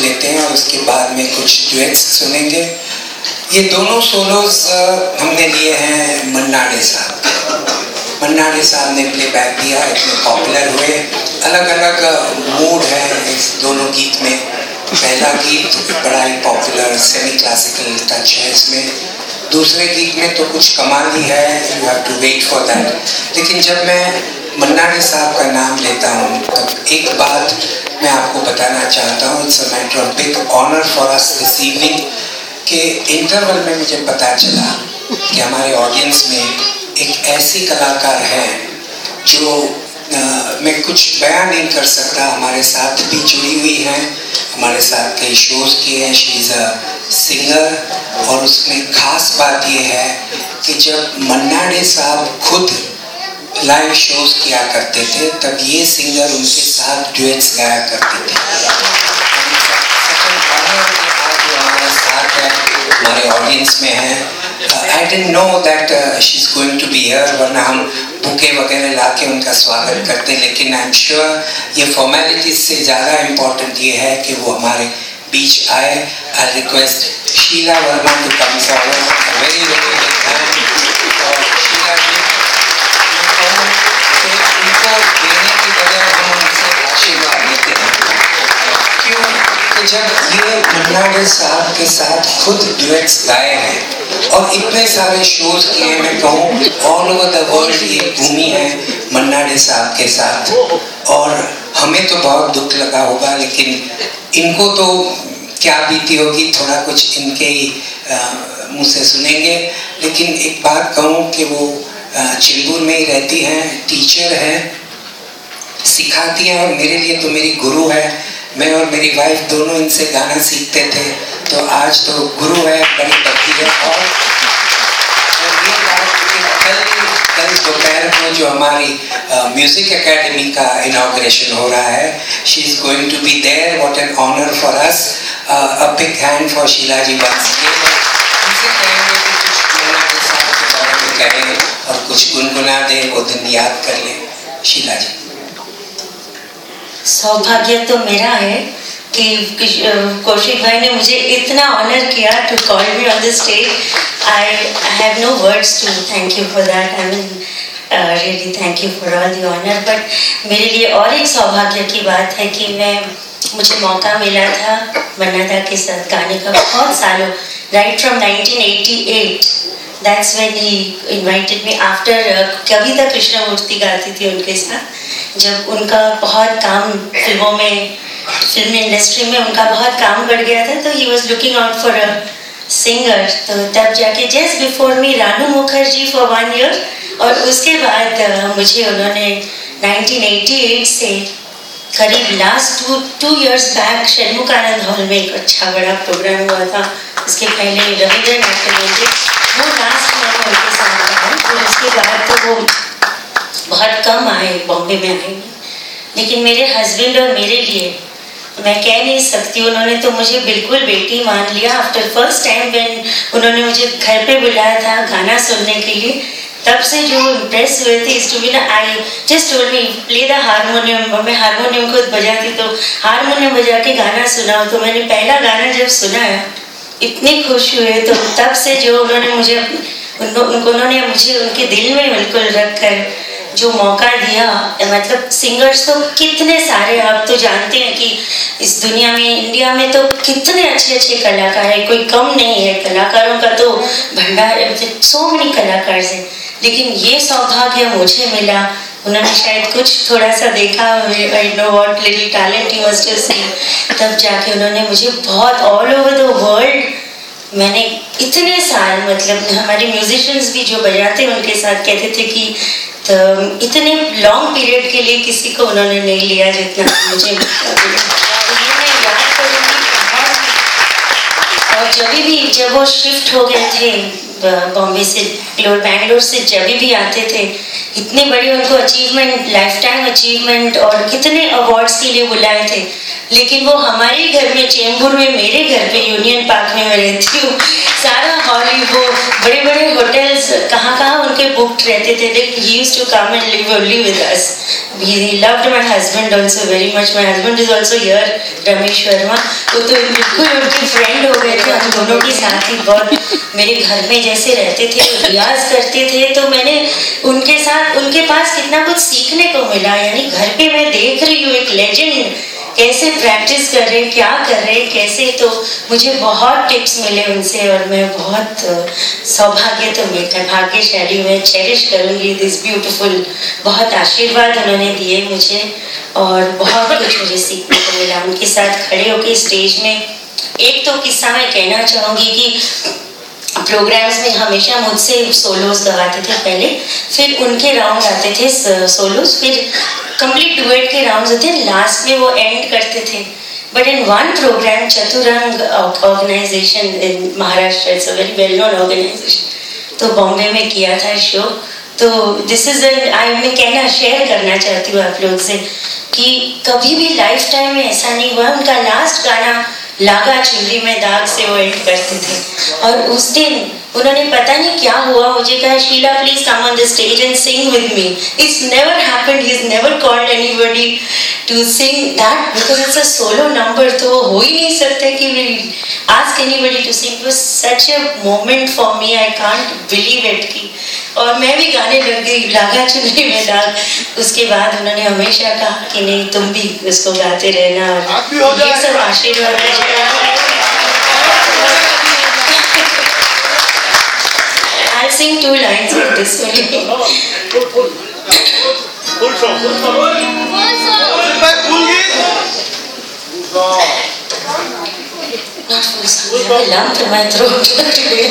लेते हैं और उसके बाद में कुछ डुएट्स सुनेंगे। ये दोनों सोलोज हमने लिए हैं मन्ना डे साहब। मन्ना डे साहब ने प्लेबैक दिया, इतने पॉपुलर हुए। अलग अलग मूड है इस दोनों गीत में। पहला गीत बड़ा ही पॉपुलर सेमी क्लासिकल टच है इसमें, दूसरे गीत में तो कुछ कमाल ही है, you have to wait for that. लेकिन जब मैं मन्ना डे साहब का नाम लेता हूँ तब एक बात मैं आपको बताना चाहता हूँ। It's a matter of big honour for us this evening कि इंटरवल में मुझे पता चला कि हमारे ऑडियंस में एक ऐसी कलाकार है जो मैं कुछ बयान नहीं कर सकता, हमारे साथ भी जुड़ी हुई हैं, हमारे साथ कई शोज़ किए हैं। शी इज़ अ सिंगर और उसमें ख़ास बात ये है कि जब मन्ना डे साहब खुद लाइव शोज़ किया करते थे तब ये सिंगर उनके साथ डुएट्स गाया करते थे। हमारे साथ है, हमारे ऑडियंस में है। I didn't know that she is going to be here, वरना हम बुके वगैरह ला के उनका स्वागत करते, लेकिन आई एम श्योर ये फॉर्मेलिटीज से ज़्यादा इम्पोर्टेंट ये है कि वो हमारे बीच आए। I request Sheela Verma to come forward. Very very big hand और शीला जी, इनको देने की बजाय हम उनसे आशीर्वाद लेते हैं। क्यों कि जब ये मन्ना डे साहब के साथ खुद डुएट्स गाए हैं और इतने सारे शोज किए हैं, मैं कहूँ ऑल ओवर द वर्ल्ड ये घूमी है मन्ना डे साहब के साथ, और हमें तो बहुत दुख लगा होगा, लेकिन इनको तो क्या बीती होगी थोड़ा कुछ इनके ही मुँह से सुनेंगे। लेकिन एक बात कहूँ कि वो चिल्बुर में ही रहती हैं, टीचर है, सिखाती हैं और मेरे लिए तो मेरी गुरु है। मैं और मेरी वाइफ दोनों इनसे गाना सीखते थे, तो आज तो गुरु है, बड़ी पत्नी है। और ये बात कि कल दोपहर को जो हमारी म्यूजिक एकेडमी का इनॉग्रेशन हो रहा है, she is going to be there. What an honour for us. A big hand for Sheela ji once again. उनसे कहेंगे कि कुछ मन्ना डे साहब के बारे में कहें और कुछ गुनगुना दें, वो दिन याद कर लें। शीला जी। सौभाग्य तो मेरा है कि कौशिक भाई ने मुझे इतना ऑनर किया to call me on the stage. I have no words to thank you for that. I mean really thank you for all the honour. But मेरे लिए और एक सौभाग्य की बात है कि मुझे मौका मिला था मन्ना दा के साथ गाने का बहुत सालों, right from 1988। That's when he invited me after कविता कृष्णमूर्ति गाती थी उनके साथ। जब उनका बहुत काम फिल्मों में, फिल्म इंडस्ट्री में उनका बहुत काम बढ़ गया था, तो he was looking out for a singer। तो तब जाके just before me Ranu Mukherjee for 1 year, और उसके बाद मुझे उन्होंने 1988 से करीब last 2 years back Shanmukhananda hall में एक अच्छा बड़ा प्रोग्राम हुआ था। उसके पहले रविंद्रनाथ टैगोर, वो लास्ट में उनके साथ आए। फिर उसके बाद तो वो बहुत कम आए, बॉम्बे में आए। लेकिन मेरे हस्बैंड और मेरे लिए मैं कह नहीं सकती, उन्होंने तो मुझे बिल्कुल बेटी मान लिया। आफ्टर फर्स्ट टाइम व्हेन उन्होंने मुझे घर पे बुलाया था गाना सुनने के लिए, तब से जो इम्प्रेस हुए थे इस टू बी ना, I just told me play the harmonium. मैं हारमोनियम खुद बजाती, तो हारमोनियम बजा के गाना सुनाओ। तो मैंने पहला गाना जब सुना इतने खुश हुए। तो तब से जो उन्होंने मुझे उनके दिल में बिल्कुल रख कर जो मौका दिया, मतलब सिंगर्स तो कितने सारे, आप तो जानते हैं कि इस दुनिया में, इंडिया में तो कितने अच्छे अच्छे कलाकार हैं, कोई कम नहीं है। कलाकारों का तो भंडार है, सो मेनी कलाकार हैं। लेकिन ये सौभाग्य मुझे मिला, उन्होंने शायद कुछ थोड़ा सा देखा, I know what little talent you must have seen, तब जाके उन्होंने मुझे बहुत ऑल ओवर द वर्ल्ड, मैंने इतने साल, मतलब हमारे म्यूजिशियंस भी जो बजाते हैं उनके साथ कहते थे कि तो इतने लॉन्ग पीरियड के लिए किसी को उन्होंने नहीं लिया जितना मुझे मिला। तो ये मैं याद करूँगी। और जब वो शिफ्ट हो गए थे बॉम्बे से, बैंगलोर से, जब भी आते थे, इतने बड़े उनको अचीवमेंट, लाइफ टाइम अचीवमेंट और कितने अवार्ड्स के लिए बुलाए थे, लेकिन वो हमारे घर में चेंबूर में, मेरे घर पे यूनियन पार्क में मैं रहती हूँ, सारा हॉलीवुड बड़े बड़े होटल्स कहाँ उनके बुक्ड रहते थे. He used to come and live only with us. He loved my husband also very much. My husband is also here, Ramesh Verma. वो तो बिल्कुल उनके फ्रेंड हो गए थे. हम दोनों के साथ ही बहुत मेरे घर में जैसे रहते थे, रियाज करते थे. तो मैंने उनके साथ, उनके पास कितना कुछ सीखने को मिला. यानी घर पे मैं देख रही हूँ एक लेजेंड कैसे प्रैक्टिस कर रहे, क्या कर रहे, कैसे. तो मुझे बहुत टिप्स मिले उनसे और मैं बहुत सौभाग्य, तो मैं भाग्यशाली, मैं चेरिश करूँगी दिस ब्यूटीफुल. बहुत आशीर्वाद उन्होंने दिए मुझे और बहुत कुछ मुझे सीखने को मिला उनके साथ खड़े होकर स्टेज में. एक तो किस्सा मैं कहना चाहूँगी कि प्रोग्राम्स में हमेशा मुझसे सोलोज गवाते थे पहले, फिर उनके राउंड आते थे सोलोज, फिर कंप्लीट डुएट के राउंड्स होते हैं, लास्ट में वो एंड करते थे. But in one programme, Chaturang organisation in Maharashtra, it's a very well known organisation, तो बॉम्बे में किया था शो. तो दिस इज मैं कहना शेयर करना चाहती हूँ आप लोग से कि कभी भी लाइफ टाइम में ऐसा नहीं हुआ. उनका लास्ट गाना लागा चुनरी में दाग से वो एंड करते थे और उस दिन उन्होंने पता नहीं क्या हुआ, मुझे कहा Sheela please come on the stage and sing with me. It's never happened, he is never called anybody to sing that because it's a solo number. तो हो ही नहीं सकता कि we ask anybody to sing. It was such a moment for me, I can't believe it की. और मैं भी गाने लग गई लागा चुनरी में दाग. उसके बाद उन्होंने हमेशा कहा कि नहीं तुम भी उसको गाते रहना और ये सब आशीर्वाद है. I'll sing 2 lines of this only. Full song. Not full song. I have a lump in my throat today.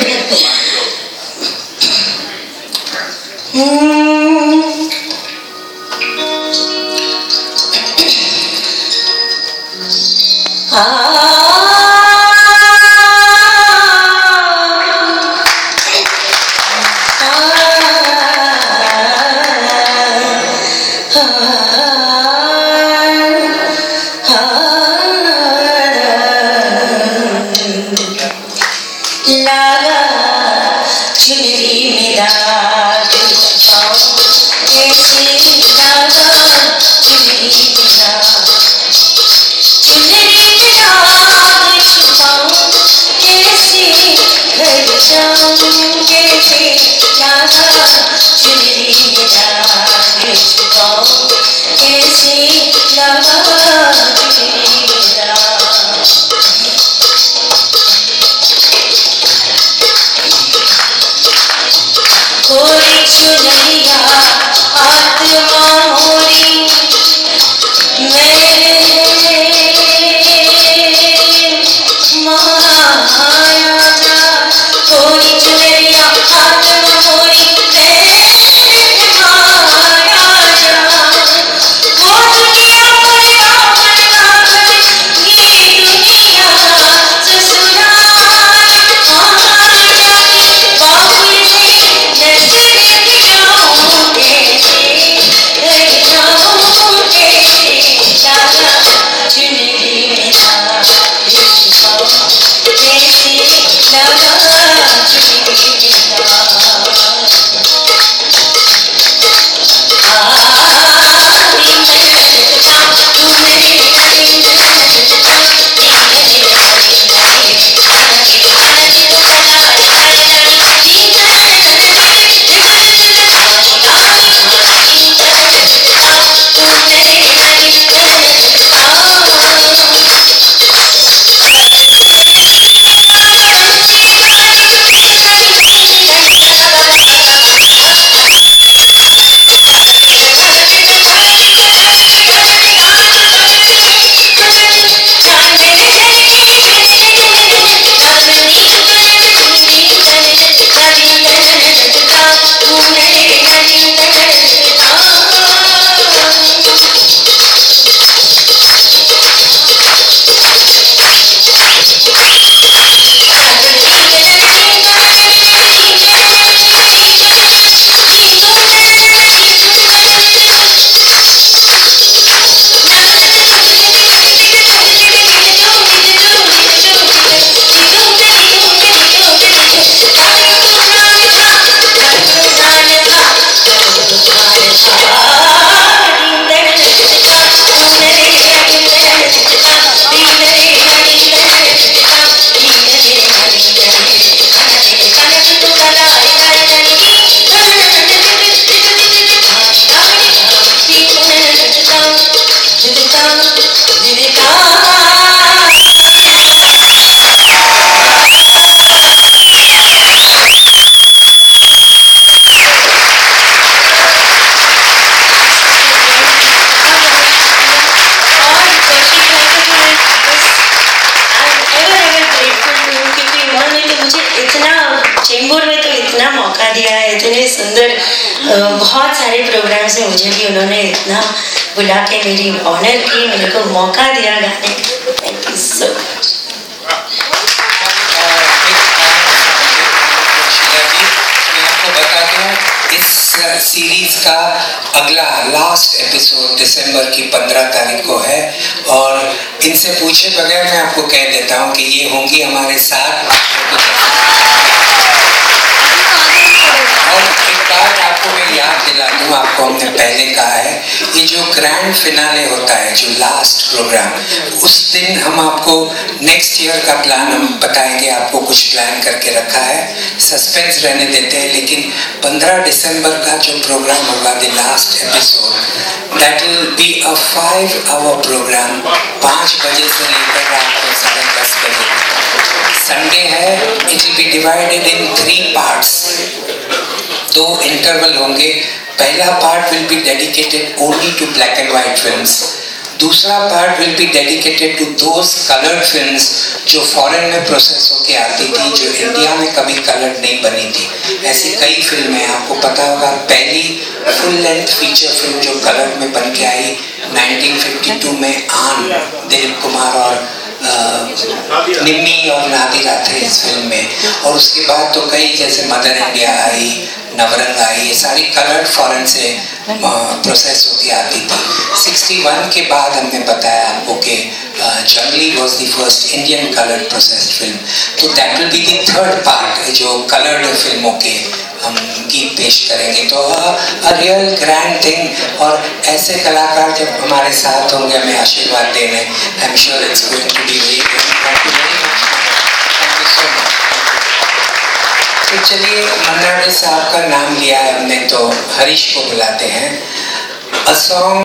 दिया है, इतने सुंदर बहुत सारे प्रोग्राम्स में मुझे भी उन्होंने इतना बुला के मेरी ऑनर की, मेरे को मौका दिया गाने का। Thank you so much. मैं आपको बता दूं, इस सीरीज का अगला लास्ट एपिसोड दिसंबर की 15 तारीख को है, और इनसे पूछे बगैर मैं आपको कह देता हूं कि ये होंगी हमारे साथ। और एक बात आपको मैं याद दिला दूं, आपको हमने पहले कहा है, ये जो ग्रैंड फिनाले होता है, जो लास्ट प्रोग्राम, उस दिन हम आपको नेक्स्ट ईयर का प्लान हम बताएंगे। आपको कुछ प्लान करके रखा है, सस्पेंस रहने देते हैं, लेकिन 15 दिसंबर का जो प्रोग्राम होगा, the last episode, that will be a 5 hour programme, 5 बजे से लेकर रात को 10:30 बजे। संडे है, it will be divided in 3 parts. 2 interval होंगे। पहला part will be dedicated only to black and white films. दूसरा part will be dedicated to those coloured films जो फॉरेन में प्रोसेस होके आती थी, जो इंडिया में कभी कलर्ड नहीं बनी थी। ऐसी कई फिल्में आपको पता होगा, पहली फुल लेंथ फीचर फिल्म जो कलर्ड में बन के आई 1952 में, आन, दिलीप कुमार और निम्मी और नादिरा थे इस फिल्म में। और उसके बाद तो कई, जैसे मदर इंडिया आई, नवरंग आई, ये सारी कलर्ड फॉरेन से प्रोसेस होती आती थी। 61 के बाद हमने बताया आपको कि Junglee was the first Indian coloured process film. तो that will be the 3rd part, जो कलर्ड फिल्मों के हम गीत पेश करेंगे। तो अ रियल ग्रैंड थिंग, और ऐसे कलाकार जब हमारे साथ होंगे हमें आशीर्वाद देने, I am sure it's going to be very good. Thank you so much. तो चलिए, मन्ना डे साहब का नाम लिया है हमने, तो हरीश को बुलाते हैं। A song